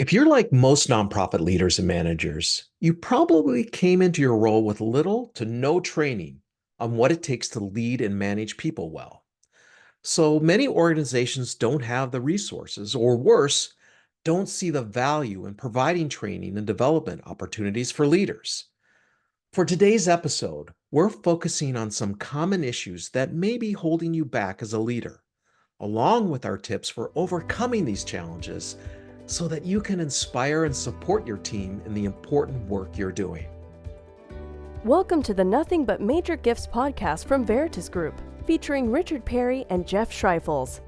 If you're like most nonprofit leaders and managers, you probably came into your role with little to no training on what it takes to lead and manage people well. So many organizations don't have the resources, or worse, don't see the value in providing training and development opportunities for leaders. For today's episode, we're focusing on some common issues that may be holding you back as a leader, along with our tips for overcoming these challenges so that you can inspire and support your team in the important work you're doing. Welcome to the Nothing But Major Gifts podcast from Veritas Group, featuring Richard Perry and Jeff Schreifels.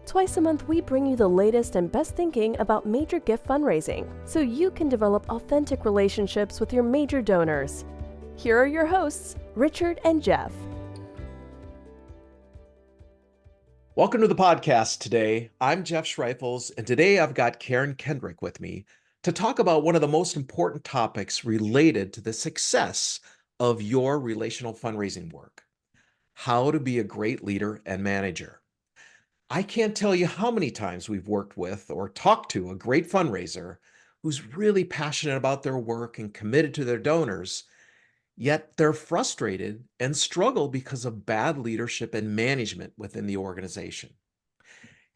Twice a month, we bring you the latest and best thinking about major gift fundraising so you can develop authentic relationships with your major donors. Here are your hosts, Richard and Jeff. Welcome to the podcast today. I'm Jeff Schreifels, and today I've got Karen Kendrick with me to talk about one of the most important topics related to the success of your relational fundraising work: how to be a great leader and manager. I can't tell you how many times we've worked with or talked to a great fundraiser who's really passionate about their work and committed to their donors, yet they're frustrated and struggle because of bad leadership and management within the organization.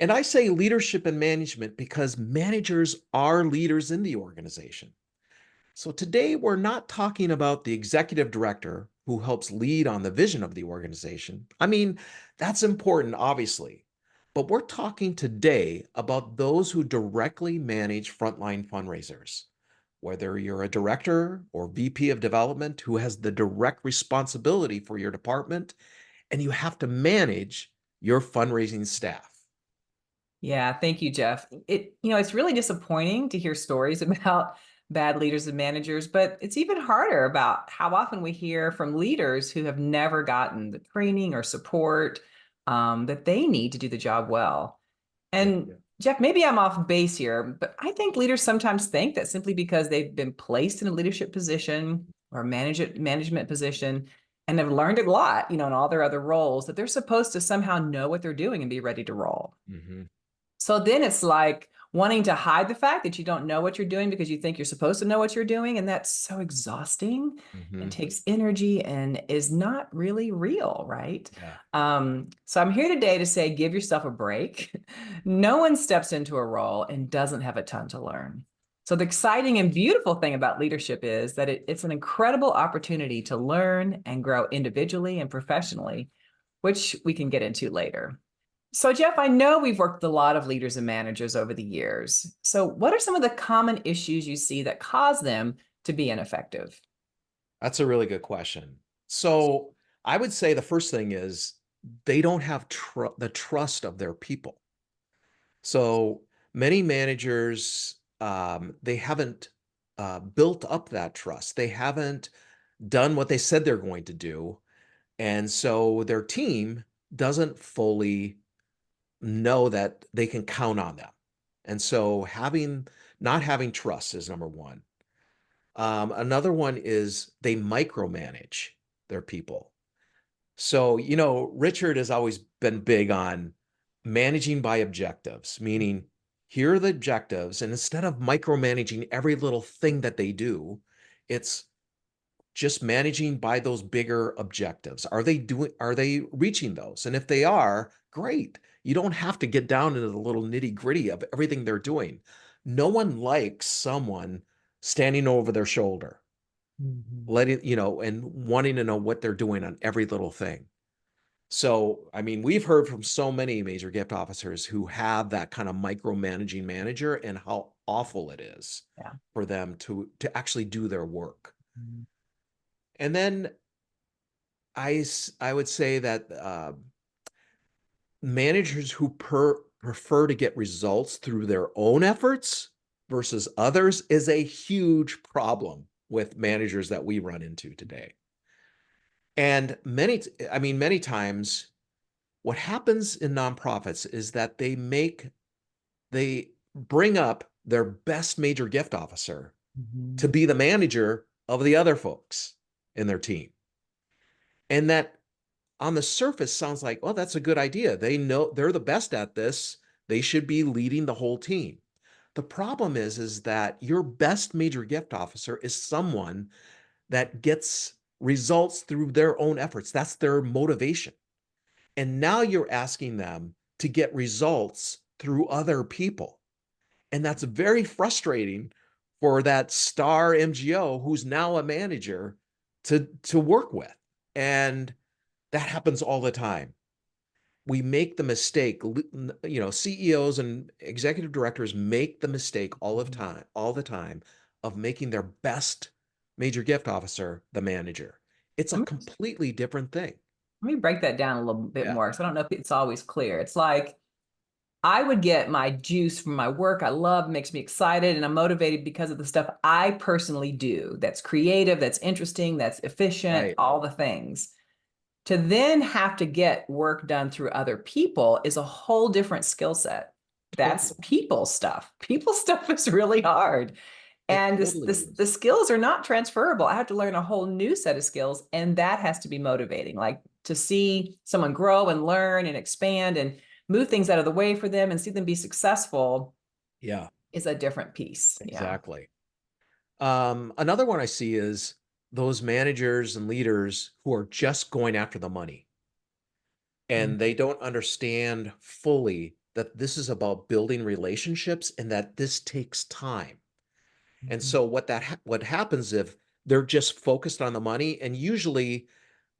And I say leadership and management because managers are leaders in the organization. So today we're not talking about the executive director who helps lead on the vision of the organization. I mean, that's important, obviously. But we're talking today about those who directly manage frontline fundraisers. Whether you're a director or VP of development who has the direct responsibility for your department, and you have to manage your fundraising staff. Yeah, thank you, Jeff. It's really disappointing to hear stories about bad leaders and managers, but it's even harder about how often we hear from leaders who have never gotten the training or support that they need to do the job well. And Yeah. Jeff, maybe I'm off base here, but I think leaders sometimes think that simply because they've been placed in a leadership position or management position and have learned a lot, in all their other roles, that they're supposed to somehow know what they're doing and be ready to roll. Mm-hmm. So then it's like wanting to hide the fact that you don't know what you're doing because you think you're supposed to know what you're doing. And that's so exhausting Mm-hmm. and takes energy and is not really real, right? Yeah. So I'm here today to say, give yourself a break. No one steps into a role and doesn't have a ton to learn. So the exciting and beautiful thing about leadership is that it's an incredible opportunity to learn and grow individually and professionally, which we can get into later. So, Jeff, I know we've worked with a lot of leaders and managers over the years. So, what are some of the common issues you see that cause them to be ineffective? That's a really good question. So I would say the first thing is they don't have the trust of their people. So many managers, they haven't built up that trust. They haven't done what they said they're going to do. And so their team doesn't fully know that they can count on them. And so not having trust is number one. Another one is they micromanage their people. So, Richard has always been big on managing by objectives, meaning here are the objectives. And instead of micromanaging every little thing that they do, it's just managing by those bigger objectives. Are they reaching those? And if they are, great. You don't have to get down into the little nitty-gritty of everything they're doing. No one likes someone standing over their shoulder, and wanting to know what they're doing on every little thing. So, I mean, we've heard from so many major gift officers who have that kind of micromanaging manager and how awful it is Yeah. for them to actually do their work. Mhm. And then I would say that managers who prefer to get results through their own efforts versus others is a huge problem with managers that we run into today. And many times what happens in nonprofits is that they bring up their best major gift officer to be the manager of the other folks in their team. And that on the surface sounds like, well, that's a good idea. They know they're the best at this. They should be leading the whole team. The problem is that your best major gift officer is someone that gets results through their own efforts. That's their motivation. And now you're asking them to get results through other people. And that's very frustrating for that star MGO who's now a manager to work with. And that happens all the time. We make the mistake, CEOs and executive directors make the mistake all the time of making their best major gift officer the manager. It's a Let me, completely different thing. let me break that down a little bit Yeah, more because I don't know if it's always clear. It's like I would get my juice from my work I love, makes me excited, and I'm motivated because of the stuff I personally do that's creative, that's interesting, that's efficient, right. all the things. To then have to get work done through other people is a whole different skill set. That's Totally. people stuff. People stuff is really hard. It And totally the is. skills are not transferable. I have to learn a whole new set of skills, and that has to be motivating. Like to see someone grow and learn and expand and move things out of the way for them and see them be successful Yeah, is a different piece. Yeah. exactly. Another one I see is those managers and leaders who are just going after the money and they don't understand fully that this is about building relationships and that this takes time. And Mhm. so what happens if they're just focused on the money, and usually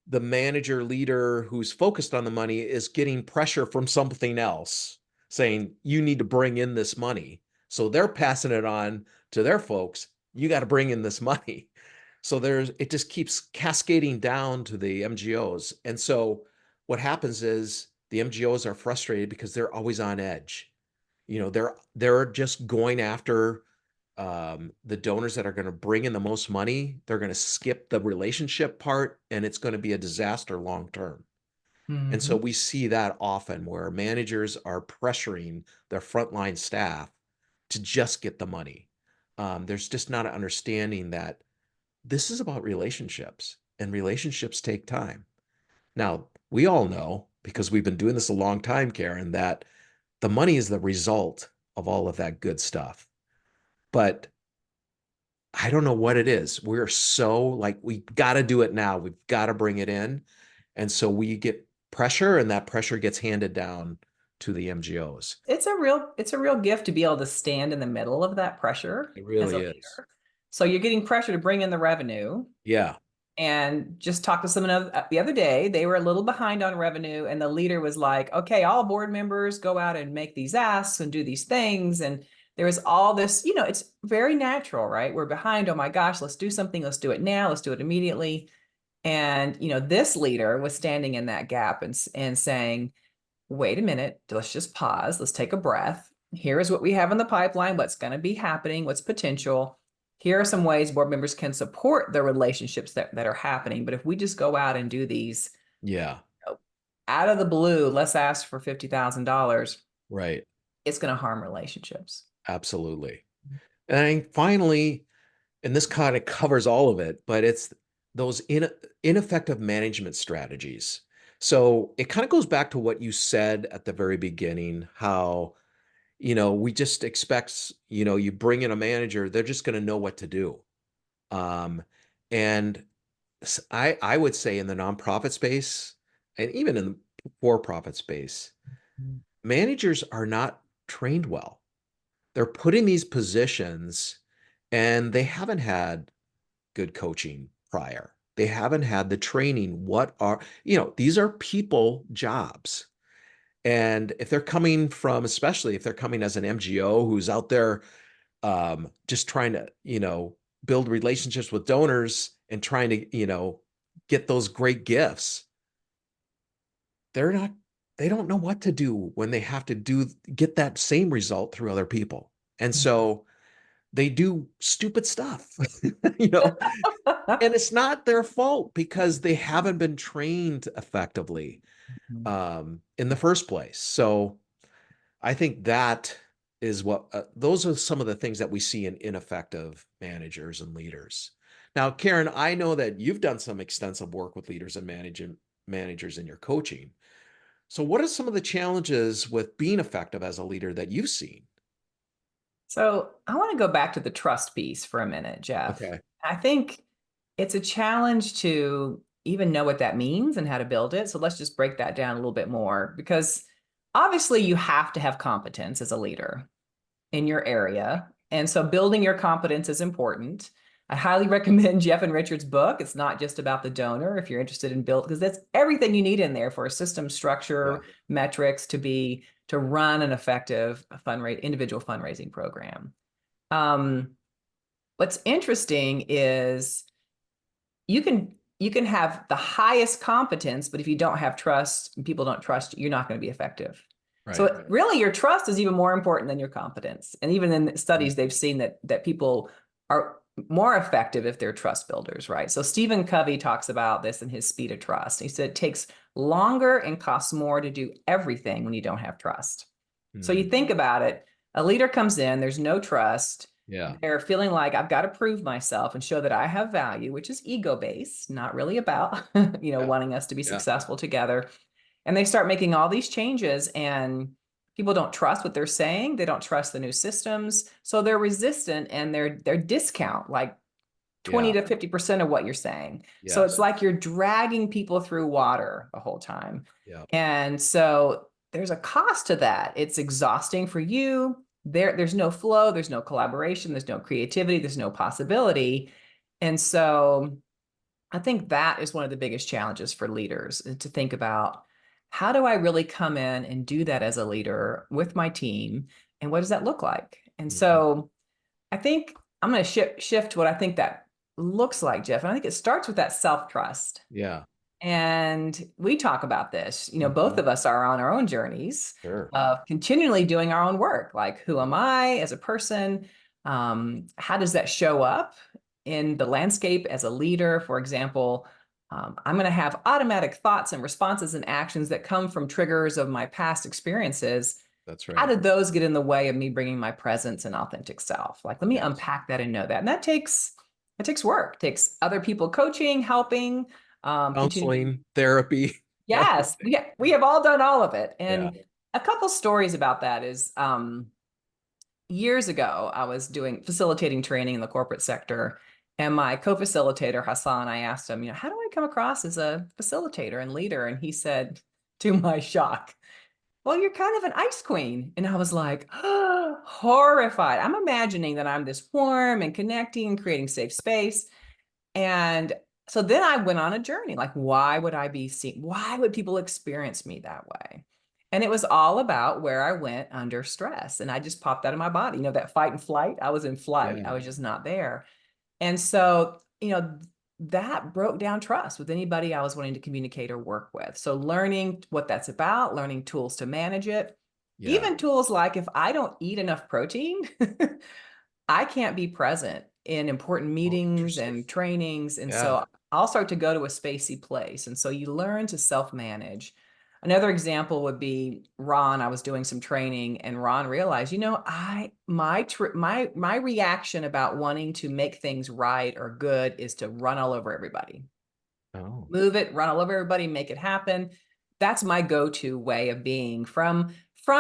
the manager leader who's focused on the money is getting pressure from something else saying you need to bring in this money, so they're passing it on to their folks, you got to bring in this money. So it just keeps cascading down to the MGOs. And so what happens is the MGOs are frustrated because they're always on edge. They're just going after the donors that are going to bring in the most money. They're going to skip the relationship part, and it's going to be a disaster long term. And so Mhm. we see that often where managers are pressuring their frontline staff to just get the money. There's just not an understanding that this is about relationships, and relationships take time. Now, we all know, because we've been doing this a long time, Karen, that the money is the result of all of that good stuff. But I don't know what it is. We're so like, we got to do it now. We've got to bring it in. And so we get pressure, and that pressure gets handed down to the MGOs. It's a real gift to be able to stand in the middle of that pressure It as a really is. leader. So you're getting pressure to bring in the revenue. Yeah. And just talked to someone the other day. They were a little behind on revenue, and the leader was like, "Okay, all board members go out and make these asks and do these things." And there was all this, it's very natural, right? We're behind. Oh my gosh, let's do something. Let's do it now. Let's do it immediately. And this leader was standing in that gap and saying, "Wait a minute, let's just pause. Let's take a breath. Here is what we have in the pipeline, what's going to be happening, what's potential. Here are some ways board members can support the relationships that are happening. But if we just go out and do these Yeah. out of the blue, let's ask for $50,000, Right. it's going to harm relationships." Absolutely. And I think finally, and this kind of covers all of it, but it's those ineffective management strategies. So it kind of goes back to what you said at the very beginning, how, we just expect, you bring in a manager, they're just going to know what to do. Um, and I would say in the nonprofit space and even in the for-profit space, managers are not trained well. They're put in these positions and they haven't had good coaching prior. They haven't had the training. These are people jobs. And if they're coming from, especially if they're coming as an MGO who's out there just trying to, build relationships with donors and trying to, get those great gifts, they're not, they don't know what to do when they have to get that same result through other people. And so they do stupid stuff, you know, and it's not their fault because they haven't been trained effectively in the first place. So I think that is those are some of the things that we see in ineffective managers and leaders. Now, Karen, I know that you've done some extensive work with leaders and managers in your coaching. So what are some of the challenges with being effective as a leader that you've seen? So I want to go back to the trust piece for a minute, Jeff. Okay. I think it's a challenge to even know what that means and how to build it. So let's just break that down a little bit more because obviously you have to have competence as a leader in your area. And so building your competence is important. I highly recommend Jeff and Richard's book. It's not just about the donor if you're interested in build, because that's everything you need in there for a system Yeah. structure, metrics to run an effective individual fundraising program. Um, what's interesting is you can have the highest competence, but if you don't have trust and people don't trust you, you're not going to be effective. So Right. really your trust is even more important than your competence. And even in studies, they've seen that people are more effective if they're trust builders, right? So Stephen Covey talks about this in his Speed of Trust. He said it takes longer and costs more to do everything when you don't have trust. So you Mm. think about it, a leader comes in, there's no trust. Yeah. They're feeling like I've got to prove myself and show that I have value, which is ego based, not really about, Yeah. wanting us to be Yeah. successful together. And they start making all these changes and people don't trust what they're saying. They don't trust the new systems. So they're resistant and they're discount like 20 Yeah. to 50% of what you're saying. So it's Yes. like you're dragging people through water the whole time. Yeah. And so there's a cost to that. It's exhausting for you. There's no flow, there's no collaboration, there's no creativity, there's no possibility. And so I think that is one of the biggest challenges for leaders to think about how do I really come in and do that as a leader with my team? And what does that look like? And Mhm. so I think I'm going to shift what I think that looks like, Jeff. And I think it starts with that self-trust. Yeah. And we talk about this, both Mhm. of us are on our own journeys Sure. of continually doing our own work. Like, who am I as a person? How does that show up in the landscape as a leader? For example, I'm going to have automatic thoughts and responses and actions that come from triggers of my past experiences. That's How right. did those get in the way of me bringing my presence and authentic self? Like, let me Yes. unpack that and know that. And it takes work, it takes other people coaching, helping, continue. Counseling, therapy. Yes, we have all done all of it. Yeah. And a couple stories about that is years ago, I was facilitating training in the corporate sector. And my co-facilitator, Hassan, I asked him, how do I come across as a facilitator and leader? And he said, to my shock, well, you're kind of an ice queen. And I was like, horrified. I'm imagining that I'm this warm and connecting, creating safe space. And so then I went on a journey. Like, why would I be seen? Why would people experience me that way? And it was all about where I went under stress. And I just popped out of my body. That fight and flight, I was in flight. I Yeah. was just not there. And so, that broke down trust with anybody I was wanting to communicate or work with. So learning what that's about, learning tools to manage it, Yeah. even tools like if I don't eat enough protein, I can't be present in important Oh, meetings interesting. and trainings. And Yeah. so I'll start to go to a spacey place. And so you learn to self-manage. Another example would be Ron. I was doing some training and Ron realized, my reaction about wanting to make things right or good is to run all over everybody. Oh. Move it, run all over everybody, make it happen. That's my go-to way of being from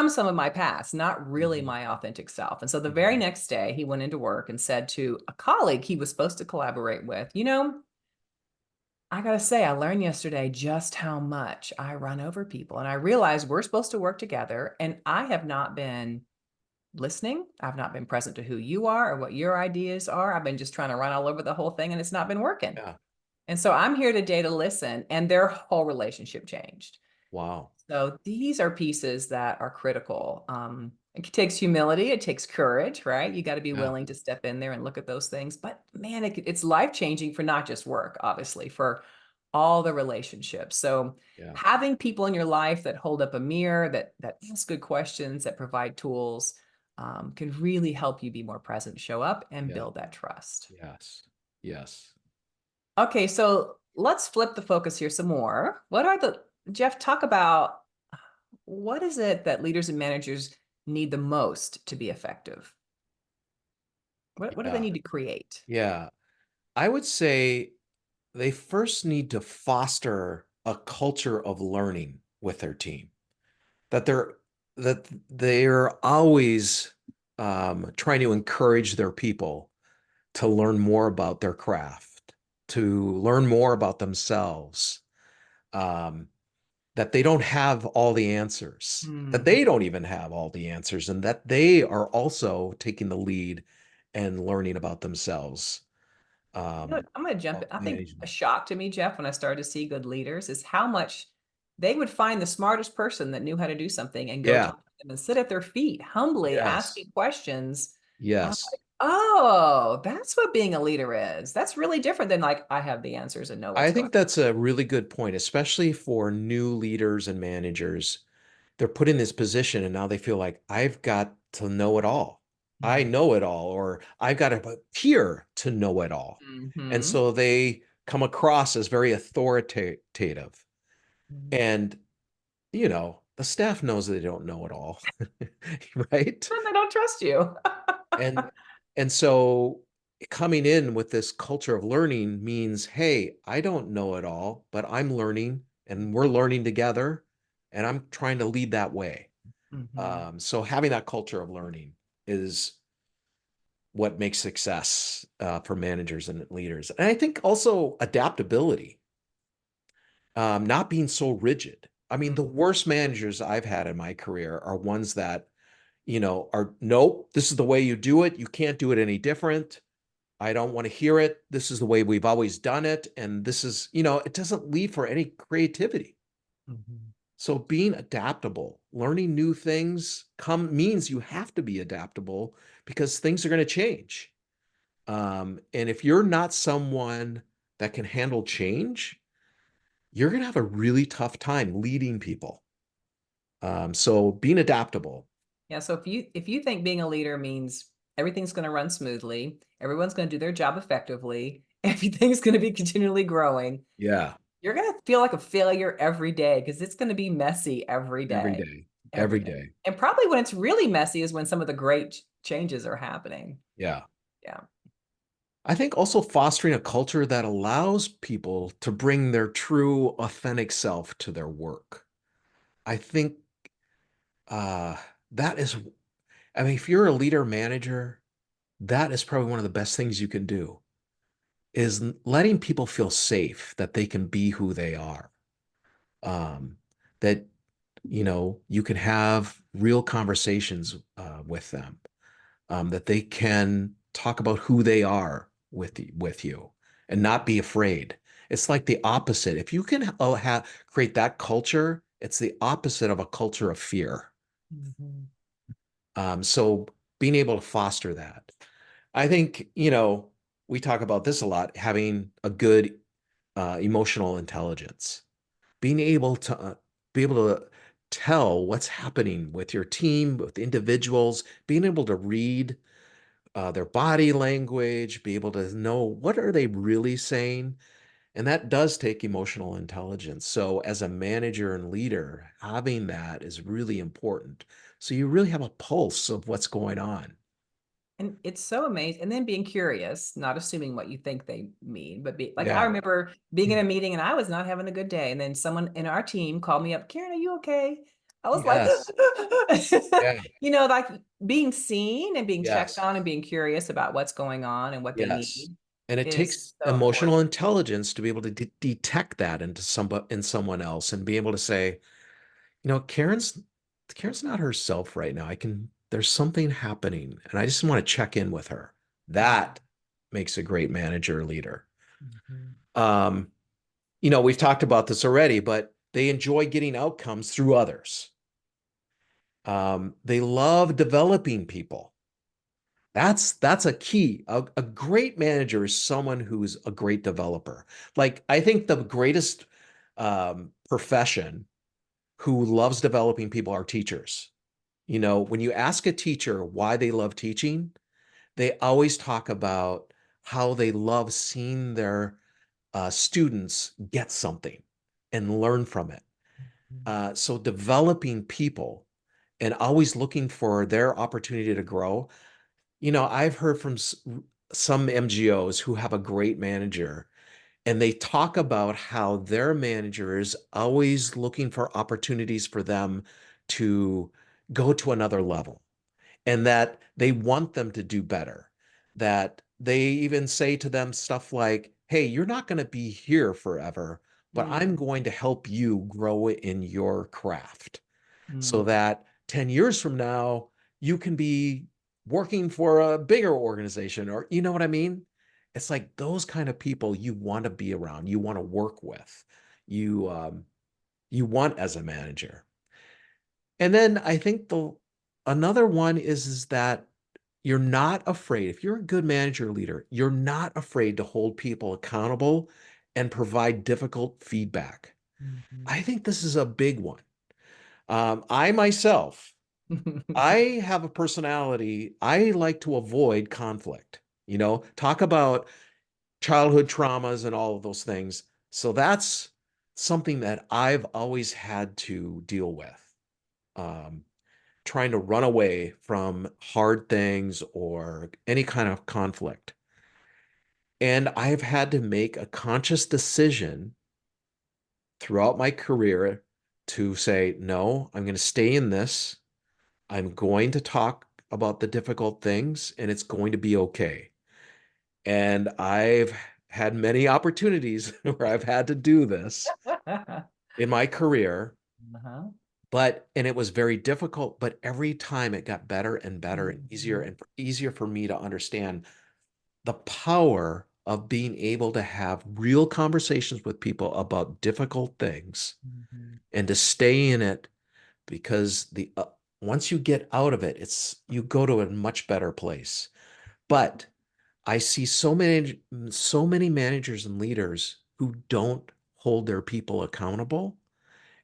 some of my past, not really Mhm. my authentic self. And so the very Mhm. next day, he went into work and said to a colleague he was supposed to collaborate with, I got to say, I learned yesterday just how much I run over people. And I realized we're supposed to work together. And I have not been listening. I've not been present to who you are or what your ideas are. I've been just trying to run all over the whole thing and it's not been working. Yeah. And so I'm here today to listen. And their whole relationship changed. Wow. So these are pieces that are critical. It takes humility, it takes courage, right? You got to be Yeah. willing to step in there and look at those things. But man, it's life-changing for not just work, obviously, for all the relationships. So Yeah. having people in your life that hold up a mirror, that ask good questions, that provide tools, can really help you be more present, show up, and Yeah. build that trust. Yes. Yes. Okay, so let's flip the focus here some more. Jeff, talk about what is it that leaders and managers need the most to be effective? What do they Yeah. need to create? Yeah. I would say they first need to foster a culture of learning with their team. That they're always trying to encourage their people to learn more about their craft, to learn more about themselves, um, that they don't have all the answers, that Mhm. they don't even have all the answers, and that they are also taking the lead and learning about themselves. You know what? I'm going to jump in. While I think managing a them. shock to me, Jeff, when I started to see good leaders is how much they would find the smartest person that knew how to do something and go Yeah. talk to them and sit at their feet, humbly Yes. asking questions. And I'm Yes. like, oh, that's what being a leader is. That's really different than like, I have the answers and know I what's going think that's a really good point, especially for new leaders and managers. They're put in this position and now they feel like I've got to know it all. I on. know it all, or I've got to appear to know it all. And Mm-hmm. so they come across as very authoritative. Mm-hmm. And, the staff knows they don't know it all, right? And I don't trust you. And and so coming in with this culture of learning means, hey, I don't know it all, but I'm learning and we're learning together, and I'm trying to lead that way. Mm-hmm. So having that culture of learning is what makes success for managers and leaders. And I think also adaptability, not being so rigid. I mean, the worst managers I've had in my career are ones that, are nope, this is the way you do it. You can't do it any different. I don't want to hear it. This is the way we've always done it. And this is, it doesn't leave for any creativity. Mm-hmm. So being adaptable, learning new things means you have to be adaptable because things are going to change. And if you're not someone that can handle change, you're going to have a really tough time leading people. So being adaptable. Yeah, so if you think being a leader means everything's going to run smoothly, everyone's going to do their job effectively, everything's going to be continually growing, Yeah. you're going to feel like a failure every day because it's going to be messy every Every day, day. every Every day. day. And probably when it's really messy is when some of the great changes are happening. Yeah. Yeah. I think also fostering a culture that allows people to bring their true, authentic self to their work. I think uh, that is, I mean, if you're a leader manager, that is probably one of the best things you can do is letting people feel safe that they can be who they are. Um, that, you can have real conversations with them, that they can talk about who they are with you and not be afraid. It's like the opposite. If you can create that culture, it's the opposite of a culture of fear. Mhm. So being able to foster that, I think, we talk about this a lot, having a good emotional intelligence, being able to tell what's happening with your team, with individuals, being able to read their body language, be able to know what are they really saying. And that does take emotional intelligence. So as a manager and leader, having that is really important. So you really have a pulse of what's going on. And it's so amazing. And then being curious, not assuming what you think they mean, but be like, I Yeah. remember being in a meeting and I was not having a good day. And then someone in our team called me up, Karen, are you okay? I was like, Yes. Yeah. like being seen and being checked Yes. on and being curious about what's going on and what they Yes. need And it is takes so emotional important. intelligence to be able to detect that in someone else and be able to say, Karen's not herself right now. There's something happening and I just want to check in with her. That makes a great manager or leader. Mhm. Um, we've talked about this already, but they enjoy getting outcomes through others. They love developing people. That's a key. A great manager is someone who's a great developer. Like I think the greatest profession who loves developing people are teachers. When you ask a teacher why they love teaching, they always talk about how they love seeing their students get something and learn from it. So developing people and always looking for their opportunity to grow. I've heard from some MGOs who have a great manager, and they talk about how their manager is always looking for opportunities for them to go to another level. and that they want them to do better. That they even say to them stuff like, hey, you're not going to be here forever, but I'm Mm, going to help you grow in your craft so mm, that 10 years from now, you can be working for a bigger organization, or you know what I mean? It's like those kind of people you want to be around, you want to work with, you want as a manager. And then I think the another one is that you're not afraid. If you're a good manager or leader, you're not afraid to hold people accountable and provide difficult feedback. I mhm. think this is a big one. I myself, I have a personality. I like to avoid conflict. Talk about childhood traumas and all of those things. So that's something that I've always had to deal with. Um, Trying to run away from hard things or any kind of conflict. And I've had to make a conscious decision throughout my career to say, no, I'm going to stay in this. I'm going to talk about the difficult things and it's going to be okay. And I've had many opportunities where I've had to do this in my career, Uh-huh. and it was very difficult, but every time it got better and better Mhm, and easier for me to understand the power of being able to have real conversations with people about difficult things mhm. and to stay in it because the once you get out of it, you go to a much better place. But I see so many managers and leaders who don't hold their people accountable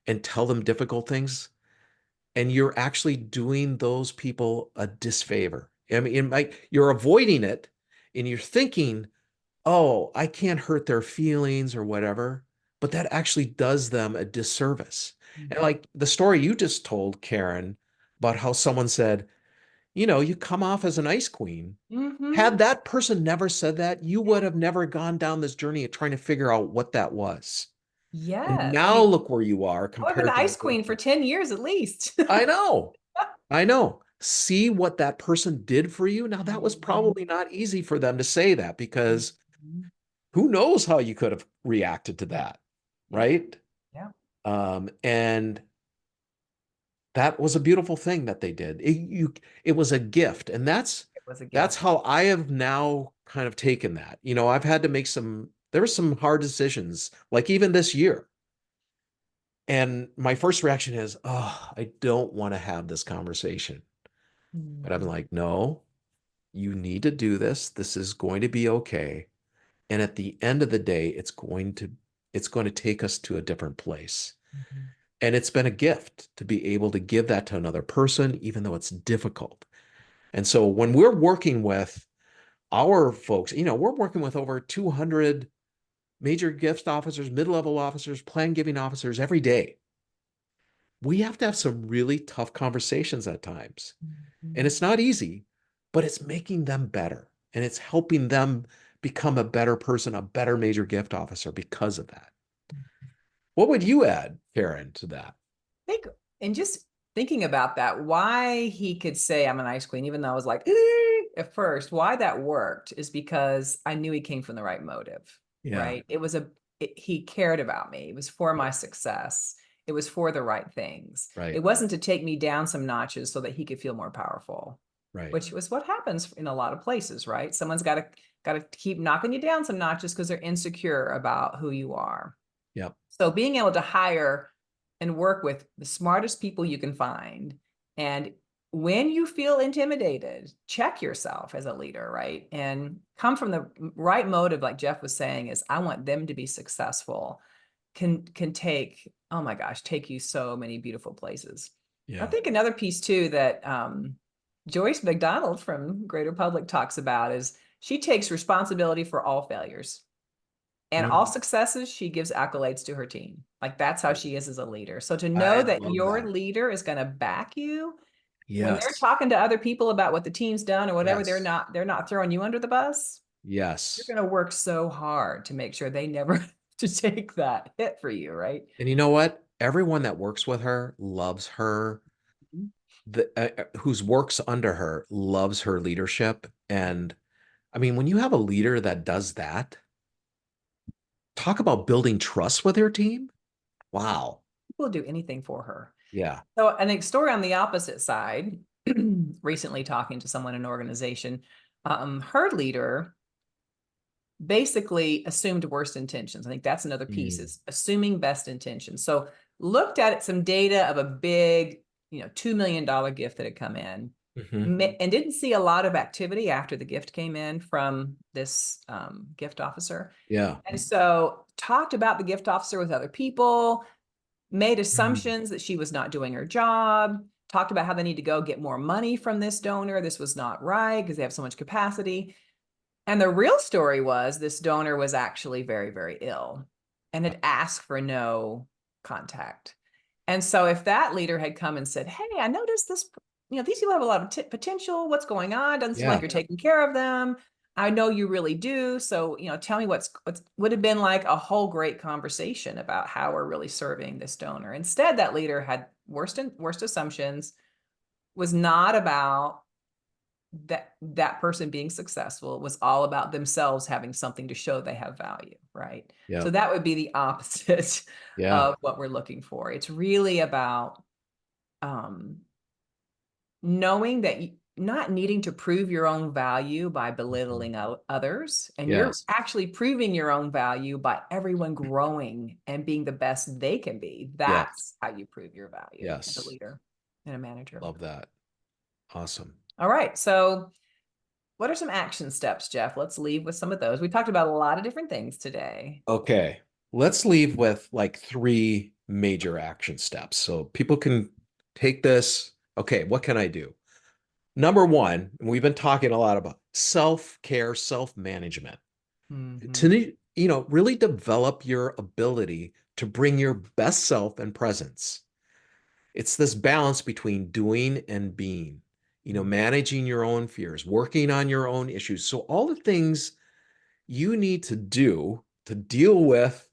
and tell them difficult things, and you're actually doing those people a disfavor. I mean, you're avoiding it and you're thinking, oh, I can't hurt their feelings or whatever, but that actually does them a disservice. And like the story you just told, Karen, about how someone said, you come off as an ice queen. Mhm. Had that person never said that, you would have never gone down this journey of trying to figure out what that was. And Yes. I now mean, look where you are I've been compared to ice the queen for 10 years at least. I know. I know. See what that person did for you. Now, that was Mhm, probably not easy for them to say that because mhm. who knows how you could have reacted to that, Yeah. right? Yeah. And that was a beautiful thing that they did. It was a gift, and that's It was a that's gift. how I have now kind of taken that. I've had to make there were some hard decisions, like even this year. And my first reaction is, oh, I don't want to have this conversation. But I'm Mhm, like, no, you need to do this. This is going to be okay. And at the end of the day, it's going to take us to a different place. mhm, And it's been a gift to be able to give that to another person, even though it's difficult. And so when we're working with our folks, we're working with over 200 major gift officers, mid-level officers, plan giving officers every day. We have to have some really tough conversations at times. And mhm. it's not easy, but it's making them better. And it's helping them become a better person, a better major gift officer because of that. What would you add, Karen, to that? Think and just thinking about that, why he could say I'm an ice queen, even though I was like at first, why that worked is because I knew he came from the right motive, Yeah, right? He cared about me. It was for my success. It was for the right things. It right, wasn't to take me down some notches so that he could feel more powerful, right. which was what happens in a lot of places, right? Someone's got to keep knocking you down some notches because they're insecure about who you are. Yep. So being able to hire and work with the smartest people you can find. And when you feel intimidated, check yourself as a leader, right? And come from the right motive, like Jeff was saying, is I want them to be successful, can take, oh my gosh, take you so many beautiful places. I Yeah. think another piece too that Joyce McDonald from Greater Public talks about is she takes responsibility for all failures. And all Mm, successes, she gives accolades to her team. Like that's how she is as a leader. So to know I that love your that. leader is going to back you when they're Yes. talking to other people about what the team's done or whatever, Yes. they're not throwing you under the bus. You're Yes. going to work so hard to make sure they never have to take that hit for you, right? And you know what? Everyone that works with her loves her whose works under her loves her leadership. And I mean, when you have a leader that does that, talk about building trust with her team. Wow. People will do anything for her. Yeah. So, and a story on the opposite side, recently talking to someone in an organization, her leader basically assumed worst intentions. I think that's another piece, Mm. is assuming best intentions. So looked at some data of a big, $2 million gift that had come in, Mhm. and didn't see a lot of activity after the gift came in from this gift officer. Yeah. And so talked about the gift officer with other people, made Mm. assumptions that she was not doing her job, talked about how they need to go get more money from this donor. This was not right because they have so much capacity. And the real story was this donor was actually very, very ill and had asked for no contact. And so if that leader had come and said, "Hey, I noticed this, these people have a lot of potential. What's going on? Doesn't seem like Yeah. you're taking care of them. I know you really do. So, tell me what's would have been like a whole great conversation about how we're really serving this donor." Instead, that leader had worst assumptions, was not about that person being successful. It was all about themselves having something to show they have value, right? Yeah. So that would be the opposite Yeah. of what we're looking for. It's really about um, knowing that not needing to prove your own value by Mhm. belittling others, and you're Yes. actually proving your own value by everyone growing and being the best they can be. Yes. That's how you prove your value as a Yes. leader and a manager. Love that. Awesome. All right, so what are some action steps, Jeff? Let's leave with some of those. We talked about a lot of different things today. Okay. Let's leave with like three major action steps so people can take this. Okay, what can I do? Number one, and we've been talking a lot about self-care, self-management. Mm-hmm. To, really develop your ability to bring your best self and presence. It's this balance between doing and being, managing your own fears, working on your own issues. So all the things you need to do to deal with.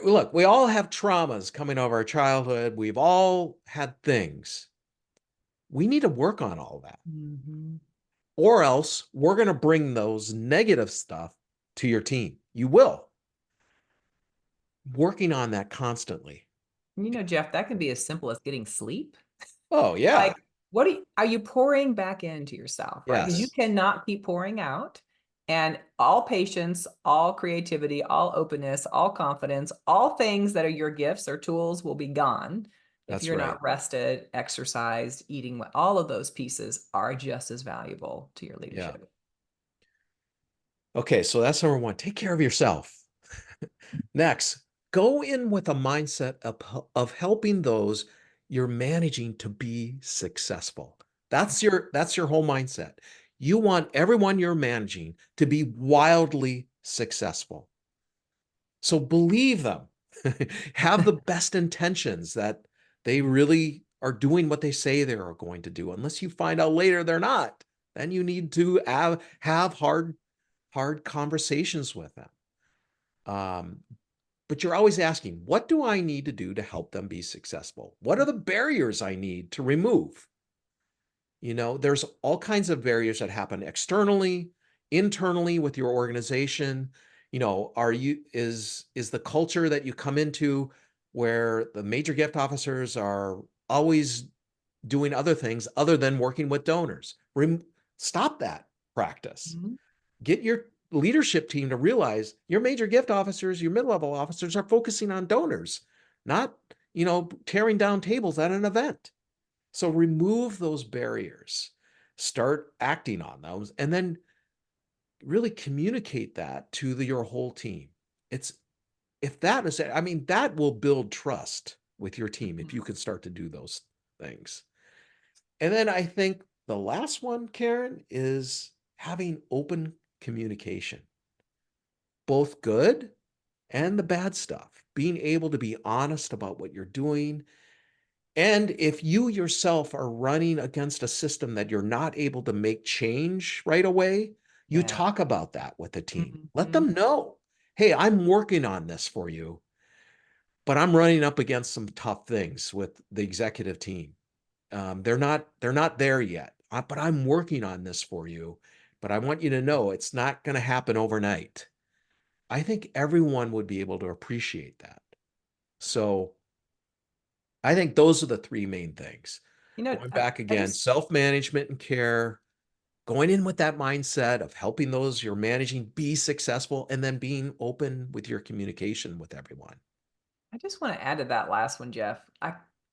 Look, we all have traumas coming out of our childhood. We've all had things. We need to work on all that. Mm-hmm. Or else we're going to bring those negative stuff to your team. You will. Working on that constantly. Jeff, that can be as simple as getting sleep. Oh, yeah. Like, are you pouring back into yourself, right? Because you Yes, cannot keep pouring out. And all patience, all creativity, all openness, all confidence, all things that are your gifts or tools will be gone if that's you're right. not rested, exercised, eating. All of those pieces are just as valuable to your Yeah. leadership. Okay, so that's number one. Take care of yourself. Next, go in with a mindset of helping those you're managing to be successful. That's your whole mindset. You want everyone you're managing to be wildly successful. So believe them. Have the best intentions that they really are doing what they say they are going to do. Unless you find out later they're not, then you need to have hard conversations with them. Um, but you're always asking, what do I need to do to help them be successful? What are the barriers I need to remove? There's all kinds of barriers that happen externally, internally with your organization. Is the culture that you come into where the major gift officers are always doing other things other than working with donors? Stop that practice. Mhm. Get your leadership team to realize your major gift officers, your mid-level officers are focusing on donors, not, tearing down tables at an event. So remove those barriers, start acting on those, and then really communicate that to your whole team. It's if that is, I mean, that will build trust with your team if you can start to do those things. And then I think the last one, Karen, is having open communication, both good and the bad stuff, being able to be honest about what you're doing. And if you yourself are running against a system that you're not able to make change right away, you Yeah. talk about that with the team. Let Mhm. them know, hey, I'm working on this for you, but I'm running up against some tough things with the executive team. They're not there yet, but I'm working on this for you. But I want you to know it's not going to happen overnight. I think everyone would be able to appreciate that. So I think those are the three main things. You know, Going I, back I again, just self-management and care, going in with that mindset of helping those you're managing be successful, and then being open with your communication with everyone. I just want to add to that last one, Jeff.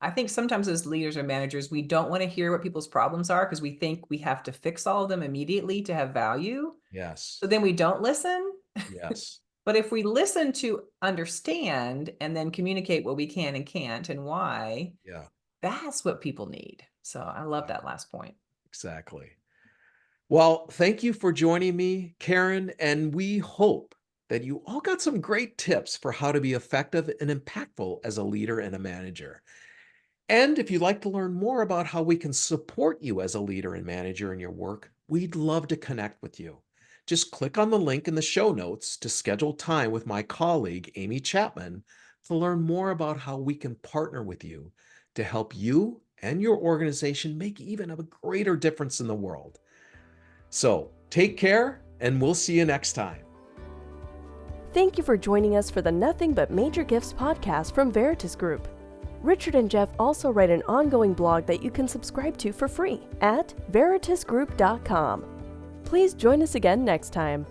I think sometimes as leaders or managers, we don't want to hear what people's problems are because we think we have to fix all of them immediately to have value. Yes. So then we don't listen. Yes. But if we listen to understand and then communicate what we can and can't and why, Yeah. that's what people need. So I love that last point. Exactly. Well, thank you for joining me, Karen, and we hope that you all got some great tips for how to be effective and impactful as a leader and a manager. And if you'd like to learn more about how we can support you as a leader and manager in your work, we'd love to connect with you. Just click on the link in the show notes to schedule time with my colleague, Amy Chapman, to learn more about how we can partner with you to help you and your organization make even a greater difference in the world. So take care, and we'll see you next time. Thank you for joining us for the Nothing But Major Gifts podcast from Veritas Group. Richard and Jeff also write an ongoing blog that you can subscribe to for free at veritasgroup.com. Please join us again next time.